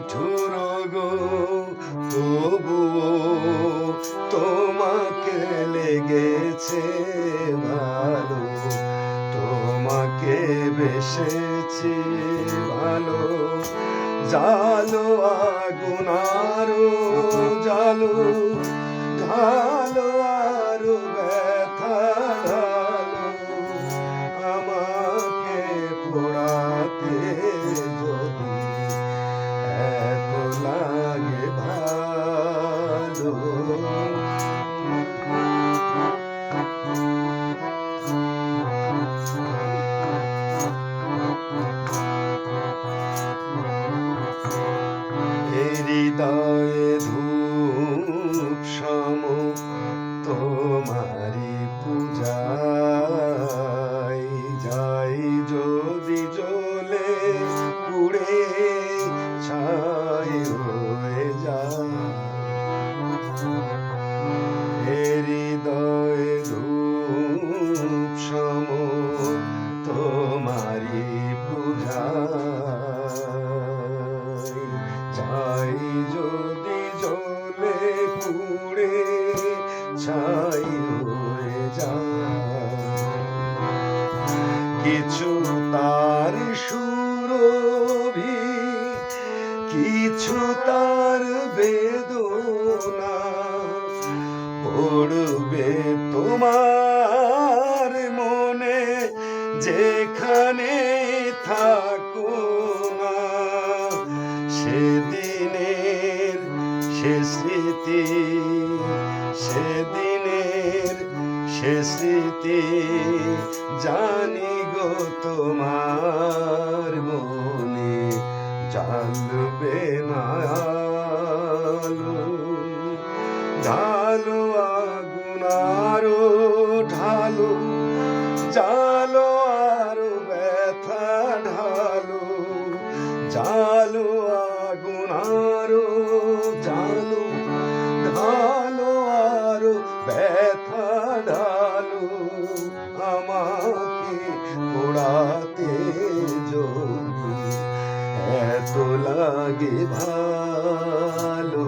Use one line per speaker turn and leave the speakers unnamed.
নিঠুর গো, তবুও তোমাকে লেগেছে ভালো, তোমাকে বেসেছি ভালো। জালো আগুন আরো জালো, ঢালো আরো ব্যথা ঢালো, আমাকে পোড়াতে যদি এত লাগে ভালো। হৃদয়ে ধূপ সম তোমারি পূজায় যাই যদি জ্বলে পুড়ে ছাই হয়ে যায়। হৃদয়ে ধূপ সম তোমারি পূজায় ছাই যদি জ্বলে পুড়ে ছাই হয়ে যায়। কিছু তার সুরভি, কিছু তার বেদনা, পড়বে তোমার মনে যেখানে থাকো না। সেদিনের সে স্মৃতি, সেদিনের সে স্মৃতি জানি গো তোমার মনে জ্বালবে না আলো। ঢালো আগুন আরো ঢালো, জালো আরো ব্যথা ঢালো, জালো আগুন আরো জালো, ঢালো আরো ব্যথা ঢালো, আমাকে পোড়াতে যদি এত লাগে ভালো।